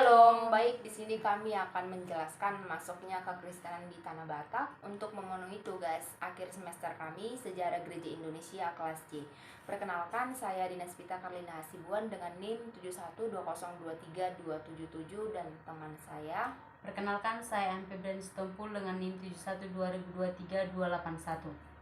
Shalom, baik di sini kami akan menjelaskan masuknya kekristenan di Tanah Batak untuk memenuhi tugas akhir semester kami Sejarah Gereja Indonesia kelas C. Perkenalkan, saya Dinespita Karlina Hasibuan dengan NIM 7120232777 dan teman saya. Perkenalkan, saya Anne Febriani Sitompul dengan NIM 7120232281.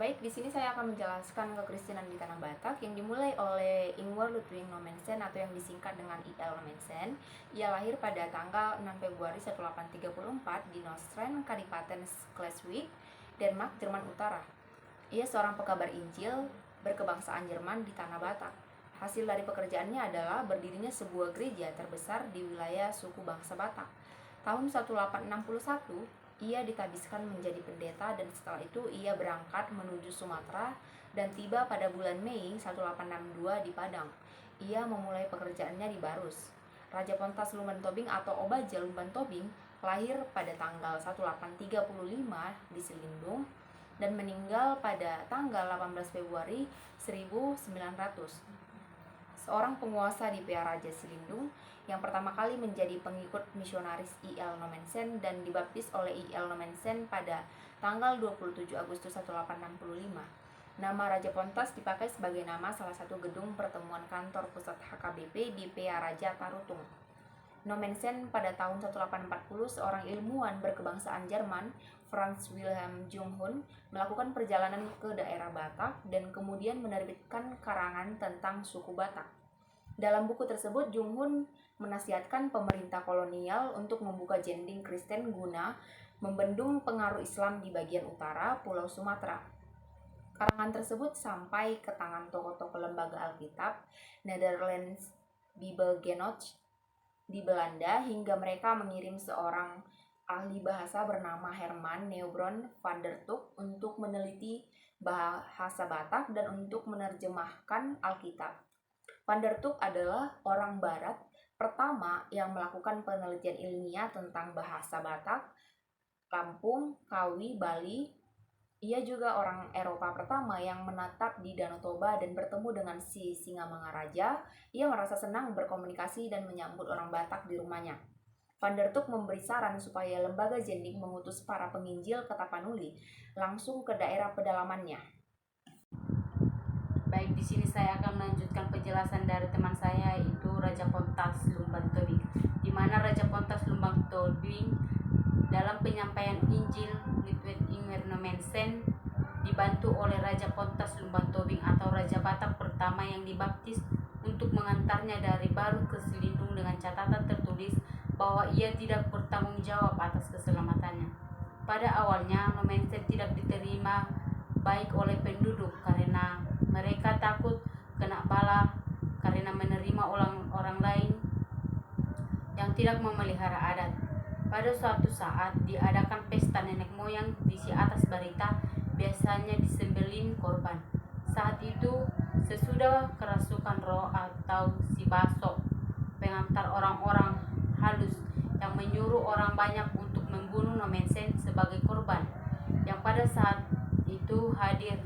Baik, di sini saya akan menjelaskan kekristenan di Tanah Batak yang dimulai oleh Ingwer Ludwig Nommensen atau yang disingkat dengan I.L. Nommensen. Ia lahir pada tanggal 6 Februari 1834 di Nostrand, Kadipaten Schleswig, Denmark, Jerman Utara. Ia seorang pekabar Injil berkebangsaan Jerman di Tanah Batak. Hasil dari pekerjaannya adalah berdirinya sebuah gereja terbesar di wilayah suku bangsa Batak. Tahun 1861, ia ditabiskan menjadi pendeta dan setelah itu ia berangkat menuju Sumatera dan tiba pada bulan Mei 1862 di Padang. Ia memulai pekerjaannya di Barus. Raja Pontas Lumban Tobing atau Obaja Lumban Tobing lahir pada tanggal 1835 di Selindung dan meninggal pada tanggal 18 Februari 1900. Seorang penguasa di PA Raja Selindung yang pertama kali menjadi pengikut misionaris I.L. Nommensen dan dibaptis oleh I.L. Nommensen pada tanggal 27 Agustus 1865. Nama Raja Pontas dipakai sebagai nama salah satu gedung pertemuan kantor pusat HKBP di PA Raja Tarutung. Nommensen pada tahun 1840 seorang ilmuwan berkebangsaan Jerman, Franz Wilhelm Junghun, melakukan perjalanan ke daerah Batak dan kemudian menerbitkan karangan tentang suku Batak. Dalam buku tersebut, Junghun menasihatkan pemerintah kolonial untuk membuka jending Kristen guna membendung pengaruh Islam di bagian utara Pulau Sumatera. Karangan tersebut sampai ke tangan tokoh-tokoh lembaga Alkitab Netherlands Bibelgenoot di Belanda hingga mereka mengirim seorang ahli bahasa bernama Herman Neubron van der Tuk untuk meneliti bahasa Batak dan untuk menerjemahkan Alkitab. Van der Tuk adalah orang Barat pertama yang melakukan penelitian ilmiah tentang bahasa Batak, Lampung, Kawi, Bali. Ia juga orang Eropa pertama yang menatap di Danau Toba dan bertemu dengan si Singamangaraja. Ia merasa senang berkomunikasi dan menyambut orang Batak di rumahnya. Van der Tuk memberi saran supaya lembaga jending mengutus para penginjil ke Tapanuli langsung ke daerah pedalamannya. Baik, di sini saya akan melanjutkan penjelasan dari teman saya, yaitu Raja Pontas Lumban Tobing. Di mana Raja Pontas Lumban Tobing dalam penyampaian Injil Ludwig Ingwer Nommensen dibantu oleh Raja Pontas Lumban Tobing atau Raja Batak pertama yang dibaptis untuk mengantarnya dari Baru ke Selindung dengan catatan tertulis bahwa ia tidak bertanggung jawab atas keselamatannya. Pada awalnya Nommensen tidak diterima baik oleh penduduk karena mereka takut kena bala karena menerima orang lain yang tidak memelihara adat. Pada suatu saat diadakan pesta nenek moyang di atas barita, biasanya disembelih korban. Saat itu sesudah kerasukan roh atau si Baso, pengantar orang-orang halus yang menyuruh orang banyak untuk membunuh Nommensen sebagai korban, yang pada saat itu hadir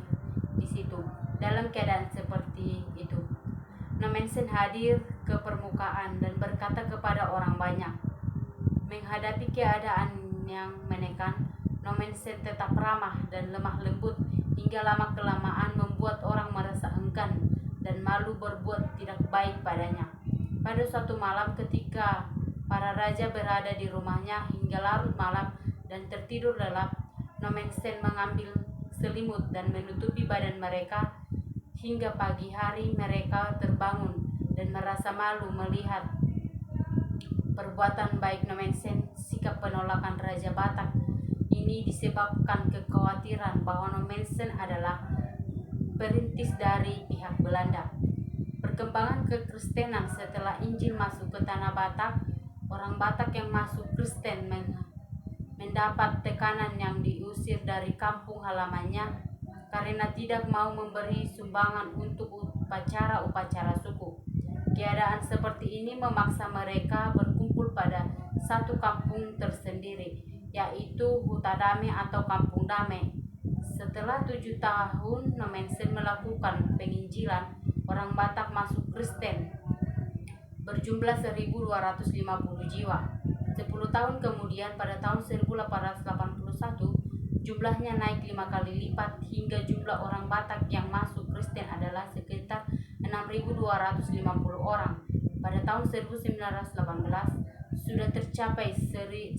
di situ. Dalam keadaan seperti itu, Nommensen hadir ke permukaan dan berkata kepada orang banyak. Menghadapi keadaan yang menekan, Nommensen tetap ramah dan lemah lembut hingga lama-kelamaan membuat orang merasa enggan dan malu berbuat tidak baik padanya. Pada suatu malam ketika para raja berada di rumahnya hingga larut malam dan tertidur lelap, Nommensen mengambil selimut dan menutupi badan mereka hingga pagi hari mereka terbangun dan merasa malu melihat perbuatan baik Nommensen. Sikap penolakan Raja Batak ini disebabkan kekhawatiran bahwa Nommensen adalah perintis dari pihak Belanda. Perkembangan kekristenan setelah Injil masuk ke Tanah Batak, orang Batak yang masuk Kristen mendapat tekanan yang diusir dari kampung halamannya karena tidak mau memberi sumbangan untuk upacara-upacara suku. Keadaan seperti ini memaksa mereka berkumpul pada satu kampung tersendiri, yaitu Hutadame atau Kampung Damai. Setelah 7 tahun Nomensen melakukan penginjilan, orang Batak masuk Kristen berjumlah 1.250 jiwa. 10 tahun kemudian pada tahun 1881 jumlahnya naik 5 kali lipat hingga jumlah orang Batak yang masuk Kristen adalah sekitar 6.250 orang. Pada tahun 1918 sudah tercapai 185.731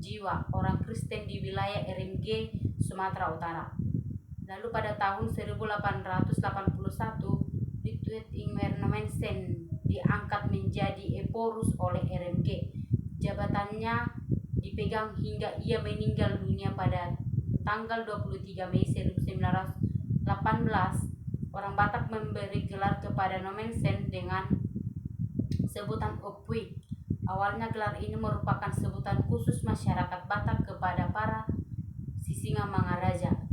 jiwa orang Kristen di wilayah RMG Sumatera Utara. Lalu pada tahun 1881 Litwet Ingwer Nomensen diangkat menjadi Eporus oleh RMG. Jabatannya dipegang hingga ia meninggal dunia pada tanggal 23 Mei 1918. Orang Batak memberi gelar kepada Nomensen dengan sebutan Opwik. Awalnya gelar ini merupakan sebutan khusus masyarakat Batak kepada para Sisingamangaraja.